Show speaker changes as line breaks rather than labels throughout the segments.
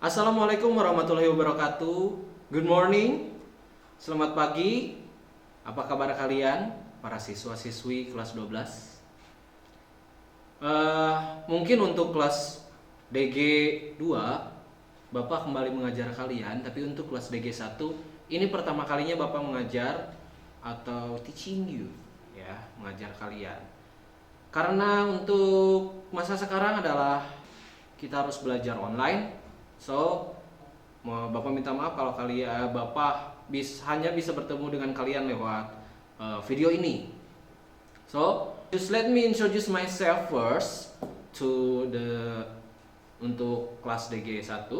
Assalamualaikum warahmatullahi wabarakatuh. Good morning, selamat pagi. Apa kabar kalian, para siswa-siswi kelas 12? Mungkin untuk kelas DG 2, Bapak kembali mengajar kalian, tapi untuk kelas DG 1, ini pertama kalinya Bapak mengajar atau teaching you, ya, mengajar kalian. Karena untuk masa sekarang adalah kita harus belajar online. So, Bapak minta maaf kalau kalian Bapak hanya bisa bertemu dengan kalian lewat video ini. So, just let me introduce myself first to the untuk kelas DG 1.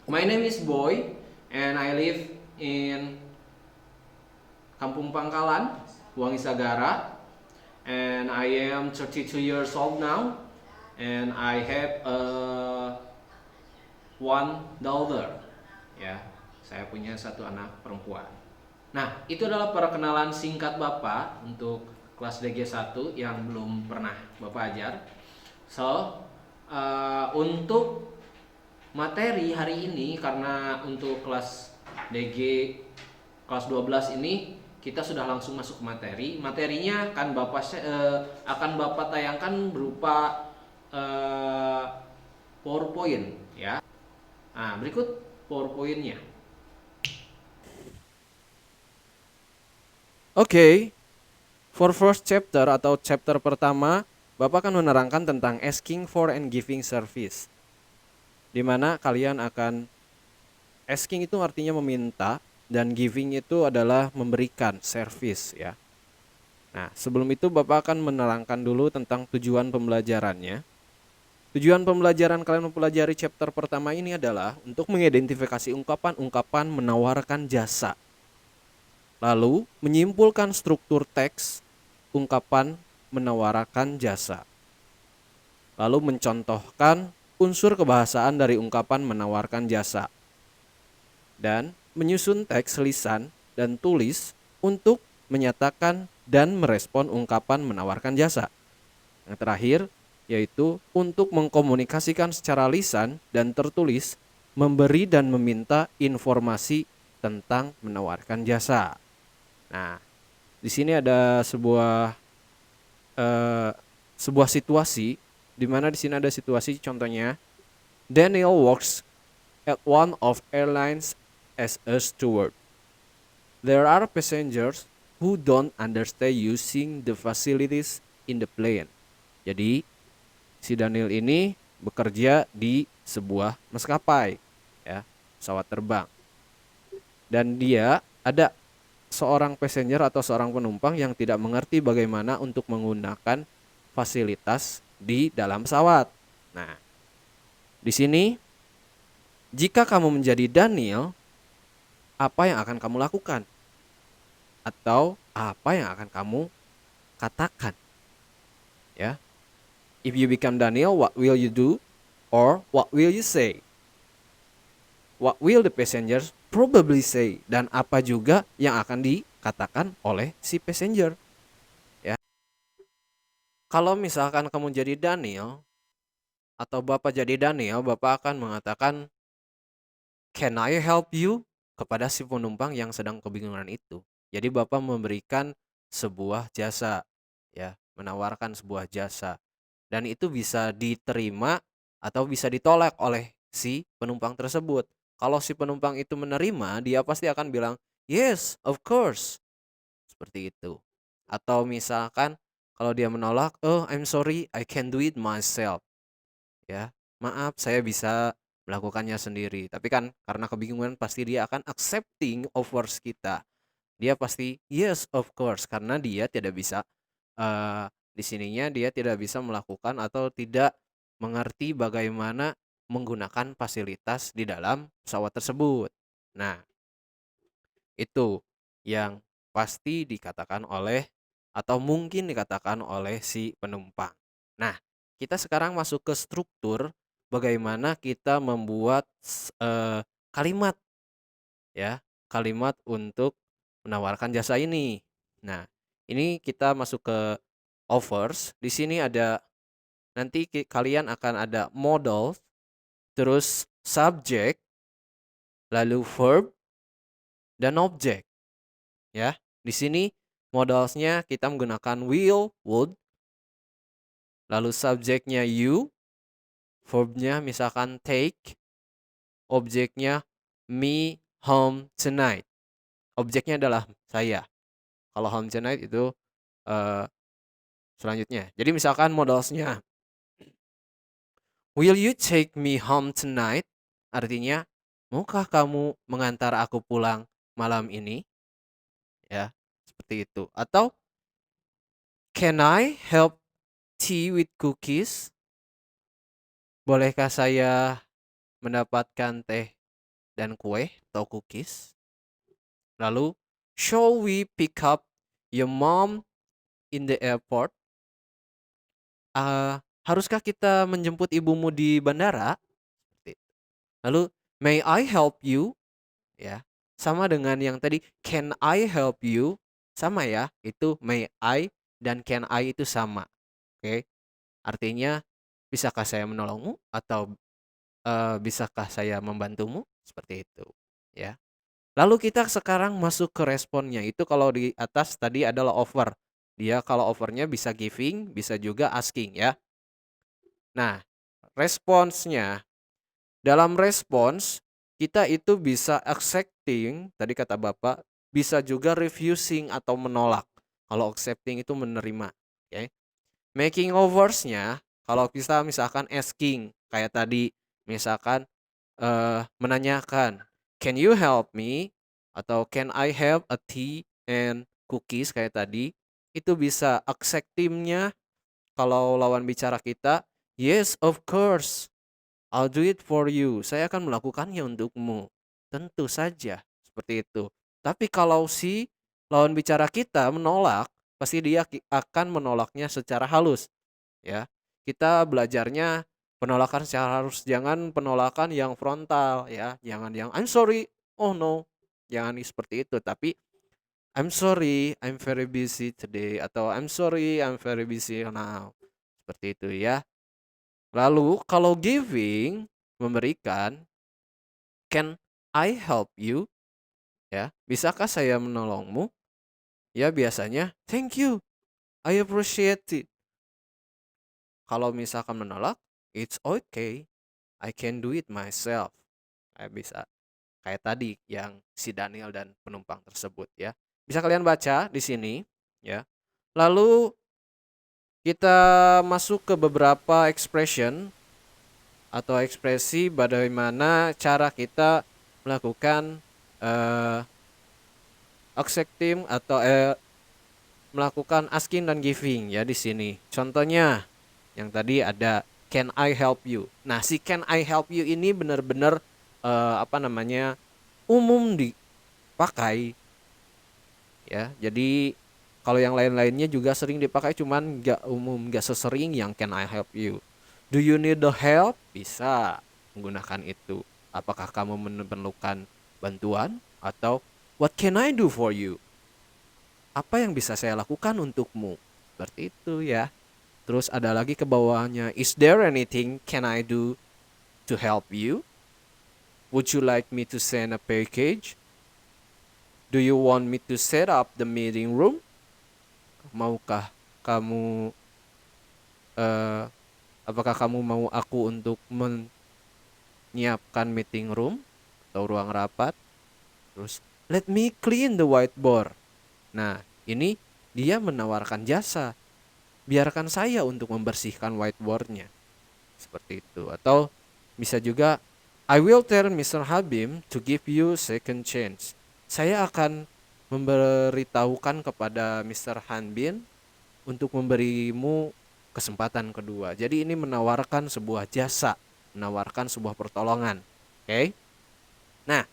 My name is Boy and I live in Kampung Pangkalan, Wangi Sagara, and I am 32 years old now, and I have one daughter. Ya, saya punya satu anak perempuan. Nah, itu adalah perkenalan singkat Bapak untuk kelas DG 1 yang belum pernah Bapak ajar. So, untuk materi hari ini, karena untuk kelas DG kelas 12 ini kita sudah langsung masuk ke materi. Materinya akan Bapak tayangkan berupa eh, PowerPoint, ya. Nah, berikut PowerPoint-nya. Oke, for first chapter atau chapter pertama, Bapak akan menerangkan tentang asking for and giving service. Di mana kalian akan asking itu artinya meminta dan giving itu adalah memberikan service, ya. Nah, sebelum itu Bapak akan menerangkan dulu tentang tujuan pembelajarannya. Tujuan pembelajaran kalian mempelajari chapter pertama ini adalah untuk mengidentifikasi ungkapan-ungkapan menawarkan jasa. Lalu, menyimpulkan struktur teks ungkapan menawarkan jasa. Lalu mencontohkan unsur kebahasaan dari ungkapan menawarkan jasa. Dan menyusun teks lisan dan tulis untuk menyatakan dan merespon ungkapan menawarkan jasa. Yang terakhir, yaitu untuk mengkomunikasikan secara lisan dan tertulis, memberi dan meminta informasi tentang menawarkan jasa. Nah, di sini ada eh, sebuah situasi, di mana di sini ada situasi contohnya, Daniel works at one of airlines as a steward. There are passengers who don't understand using the facilities in the plane. Jadi, si Daniel ini bekerja di sebuah maskapai, ya, pesawat terbang. Dan dia ada seorang passenger atau seorang penumpang yang tidak mengerti bagaimana untuk menggunakan fasilitas di dalam pesawat. Nah, di sini jika kamu menjadi Daniel, apa yang akan kamu lakukan? Atau apa yang akan kamu katakan? Ya. If you become Daniel, what will you do? Or what will you say? What will the passengers probably say? Dan apa juga yang akan dikatakan oleh si passenger? Ya. Kalau misalkan kamu jadi Daniel atau Bapak jadi Daniel, Bapak akan mengatakan, "Can I help you?" kepada si penumpang yang sedang kebingungan itu. Jadi Bapak memberikan sebuah jasa, ya, menawarkan sebuah jasa. Dan itu bisa diterima atau bisa ditolak oleh si penumpang tersebut. Kalau si penumpang itu menerima, dia pasti akan bilang, "Yes, of course." Seperti itu. Atau misalkan kalau dia menolak, "Oh, I'm sorry, I can do it myself." Ya, "Maaf, saya bisa melakukannya sendiri." Tapi kan karena kebingungan pasti dia akan accepting offers kita. Dia pasti, "Yes, of course," karena dia tidak bisa di sininya dia tidak bisa melakukan atau tidak mengerti bagaimana menggunakan fasilitas di dalam pesawat tersebut. Nah, itu yang pasti dikatakan oleh atau mungkin dikatakan oleh si penumpang. Nah, kita sekarang masuk ke struktur bagaimana kita membuat kalimat, ya, kalimat untuk menawarkan jasa ini. Nah, ini kita masuk ke offers. Di sini ada nanti kalian akan ada modal, terus subject, lalu verb dan objek. Ya, di sini modalsnya kita menggunakan will, would, lalu subjeknya you, verbnya misalkan take, objeknya me home tonight. Objeknya adalah saya. Kalau home tonight itu eh, selanjutnya. Jadi misalkan modalsnya will you take me home tonight? Artinya, maukah kamu mengantar aku pulang malam ini? Ya, seperti itu. Atau can I help tea with cookies? Bolehkah saya mendapatkan teh dan kue atau cookies? Lalu, shall we pick up your mom in the airport? Haruskah kita menjemput ibumu di bandara? Seperti itu. Lalu, may I help you? Ya, sama dengan yang tadi, can I help you? Sama ya, itu may I dan can I itu sama. Oke, artinya bisakah saya menolongmu atau bisakah saya membantumu? Seperti itu. Ya. Lalu kita sekarang masuk ke responnya. Itu kalau di atas tadi adalah offer. Dia kalau offernya bisa giving, bisa juga asking ya. Nah, responsnya. Dalam respons, kita itu bisa accepting, tadi kata Bapak, bisa juga refusing atau menolak. Kalau accepting itu menerima. Okay. Making oversnya, kalau kita misalkan asking, kayak tadi, misalkan menanyakan, can you help me? Atau can I have a tea and cookies kayak tadi, itu bisa acceptingnya kalau lawan bicara kita, yes of course, I'll do it for you. Saya akan melakukannya untukmu. Tentu saja, seperti itu. Tapi kalau si lawan bicara kita menolak, pasti dia akan menolaknya secara halus, ya. Kita belajarnya penolakan secara halus, jangan penolakan yang frontal ya, jangan yang I'm sorry, oh no. Jangan seperti itu, tapi I'm sorry, I'm very busy today atau I'm sorry, I'm very busy now. Seperti itu ya. Lalu kalau giving, memberikan, can I help you? Ya, bisakah saya menolongmu? Ya biasanya, thank you, I appreciate it. Kalau misalkan menolak, it's okay, I can do it myself. Kayak bisa kayak tadi yang si Daniel dan penumpang tersebut ya. Bisa kalian baca di sini ya. Lalu kita masuk ke beberapa expression atau ekspresi bagaimana cara kita melakukan accepting atau melakukan asking dan giving ya di sini. Contohnya yang tadi ada can I help you. Nah, si can I help you ini benar-benar umum dipakai ya. Jadi kalau yang lain-lainnya juga sering dipakai, cuman nggak umum, nggak sesering yang can I help you. Do you need the help? Bisa menggunakan itu. Apakah kamu memerlukan bantuan? Atau what can I do for you? Apa yang bisa saya lakukan untukmu? Seperti itu ya. Terus ada lagi ke bawahnya, is there anything can I do to help you? Would you like me to send a package? Do you want me to set up the meeting room? Maukah kamu eh, apakah kamu mau aku untuk menyiapkan meeting room atau ruang rapat? Terus let me clean the whiteboard. Nah, ini dia menawarkan jasa. Biarkan saya untuk membersihkan whiteboardnya. Seperti itu. Atau bisa juga I will tell Mr. Habim to give you second chance. Saya akan memberitahukan kepada Mr. Hanbin untuk memberimu kesempatan kedua. Jadi ini menawarkan sebuah jasa, menawarkan sebuah pertolongan. Oke. Nah,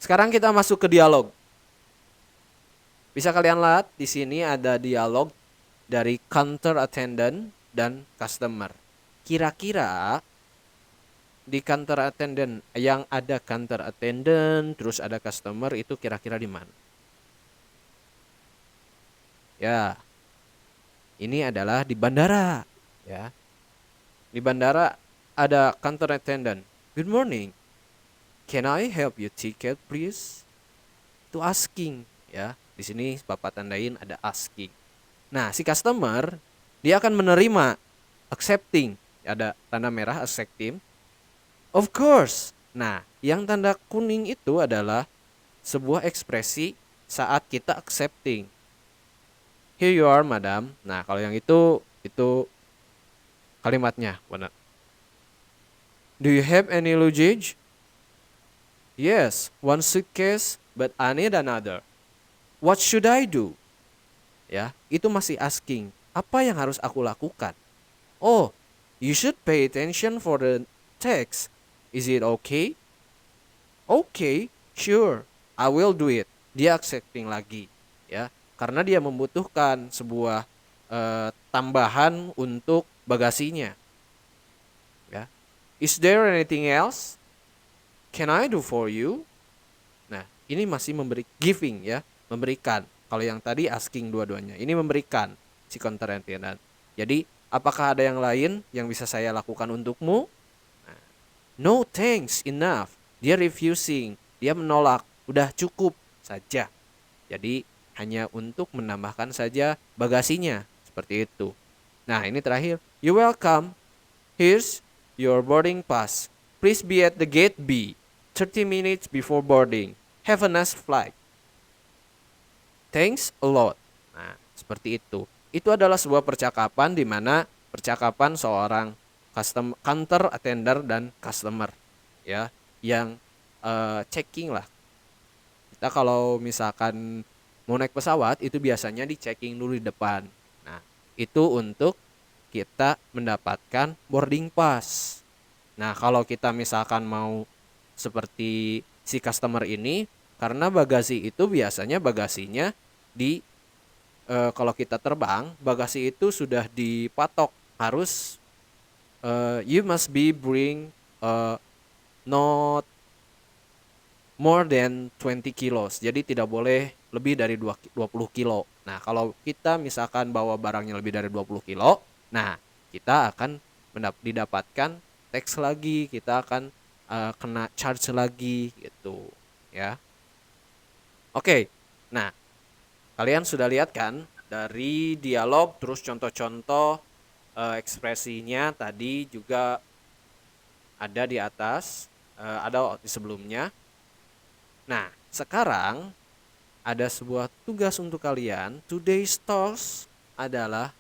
sekarang kita masuk ke dialog. Bisa kalian lihat di sini ada dialog dari counter attendant dan customer. Kira-kira di counter attendant yang ada counter attendant terus ada customer itu kira-kira di mana? Ya, ini adalah di bandara, ya. Di bandara ada counter attendant. Good morning. Can I help you ticket please? Itu asking ya. Di sini Bapak tandain ada asking. Nah, si customer dia akan menerima accepting. Ada tanda merah accepting. Of course. Nah, yang tanda kuning itu adalah sebuah ekspresi saat kita accepting. Here you are, madam. Nah, kalau yang itu kalimatnya benar. Do you have any luggage? Yes, one suitcase, but I need another. What should I do? Ya, itu masih asking. Apa yang harus aku lakukan? Oh, you should pay attention for the text. Is it okay? Okay, sure. I will do it. Dia accepting lagi, ya. Karena dia membutuhkan sebuah tambahan untuk bagasinya, ya. Is there anything else can I do for you? Nah, ini masih memberi giving ya, memberikan. Kalau yang tadi asking dua-duanya, ini memberikan si counter attendant. Jadi, apakah ada yang lain yang bisa saya lakukan untukmu? Nah, no thanks, enough. Dia refusing, dia menolak, udah cukup saja. Jadi, hanya untuk menambahkan saja bagasinya, seperti itu. Nah, ini terakhir. You're welcome. Here's your boarding pass. Please be at the gate B 30 minutes before boarding. Have a nice flight. Thanks a lot. Nah, seperti itu. Itu adalah sebuah percakapan di mana percakapan seorang counter attender dan customer, ya, yang checking lah. Kita kalau misalkan mau naik pesawat itu biasanya di checking dulu di depan. Nah, itu untuk kita mendapatkan boarding pass. Nah, kalau kita misalkan mau seperti si customer ini, karena bagasi itu biasanya bagasinya di kalau kita terbang, bagasi itu sudah dipatok harus you must be bring not more than 20 kilos. Jadi tidak boleh lebih dari 20 kilo. Nah, kalau kita misalkan bawa barangnya lebih dari 20 kilo, nah kita akan didapatkan tax lagi, kita akan kena charge lagi gitu ya. Oke. Nah, kalian sudah lihat kan dari dialog terus contoh-contoh ekspresinya tadi juga ada di atas, ada di sebelumnya. Nah, sekarang ada sebuah tugas untuk kalian. Today's task adalah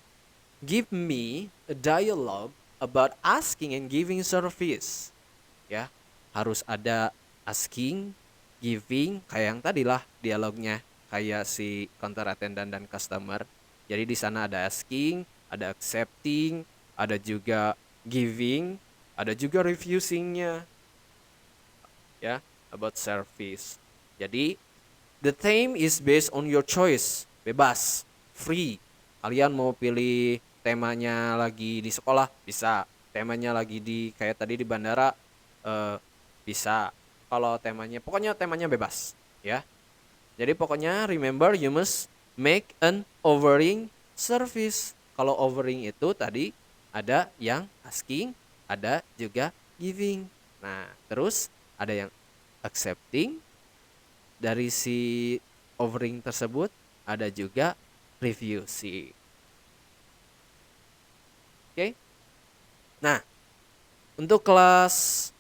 give me a dialogue about asking and giving service. Ya, harus ada asking, giving, kayak yang tadi lah dialognya, kayak si counter attendant dan customer. Jadi di sana ada asking, ada accepting, ada juga giving, ada juga refusingnya, ya, about service. Jadi the theme is based on your choice, bebas, free. Kalian mau pilih temanya lagi di sekolah bisa, temanya lagi di kayak tadi di bandara bisa. Kalau pokoknya temanya bebas, ya. Jadi pokoknya remember you must make an offering service. Kalau offering itu tadi ada yang asking, ada juga giving. Nah, terus ada yang accepting, dari si offering tersebut ada juga refusing. Oke. Nah, untuk kelas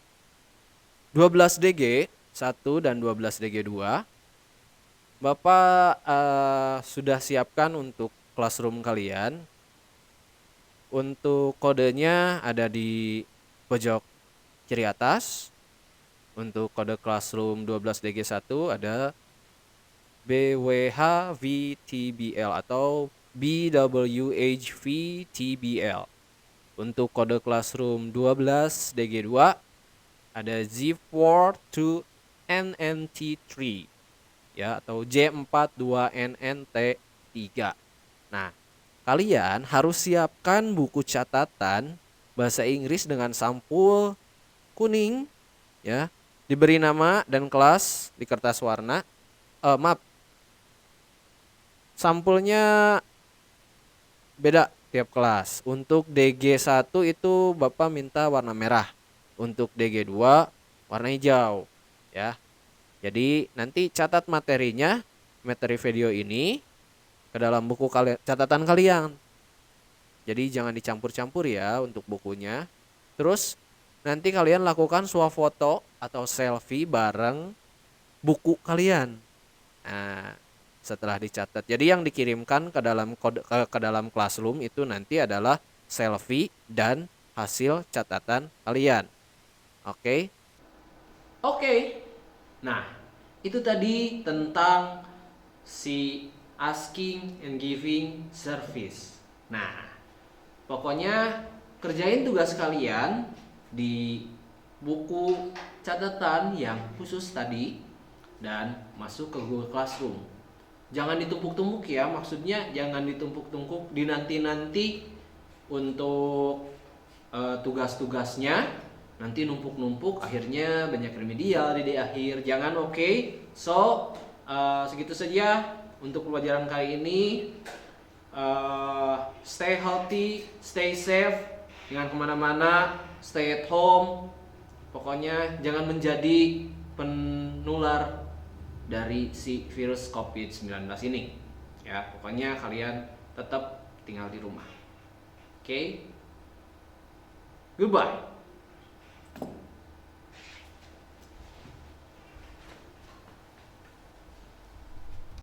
12 DG 1 dan 12 DG 2, Bapak sudah siapkan untuk classroom kalian. Untuk kodenya ada di pojok kiri atas. Untuk kode classroom 12 DG 1 ada BWHVTBL atau BWHVTBL. Untuk kode classroom 12 DG2 ada Z42NNT3 ya, atau J42NNT3. Nah, kalian harus siapkan buku catatan bahasa Inggris dengan sampul kuning ya, diberi nama dan kelas di kertas warna. Maaf, sampulnya beda tiap kelas. Untuk DG1 itu Bapak minta warna merah. Untuk DG2 warna hijau ya. Jadi nanti catat materi video ini ke dalam buku kalian, catatan kalian. Jadi jangan dicampur-campur ya untuk bukunya. Terus nanti kalian lakukan swafoto atau selfie bareng buku kalian. Nah, setelah dicatat. Jadi yang dikirimkan ke dalam ke dalam classroom itu nanti adalah selfie dan hasil catatan kalian. Oke? Oke. Nah, itu tadi tentang si asking and giving service. Nah, pokoknya kerjain tugas kalian di buku catatan yang khusus tadi dan masuk ke Google Classroom. Jangan ditumpuk-tumpuk ya, maksudnya jangan ditumpuk-tumpuk dinanti-nanti untuk tugas-tugasnya, nanti numpuk-numpuk akhirnya banyak remedial di akhir. Jangan, oke. So, segitu saja untuk pelajaran kali ini. Stay healthy, stay safe, jangan kemana-mana, stay at home. Pokoknya jangan menjadi penular dari si virus COVID-19 ini. Ya, pokoknya kalian tetap tinggal di rumah. Oke? Goodbye.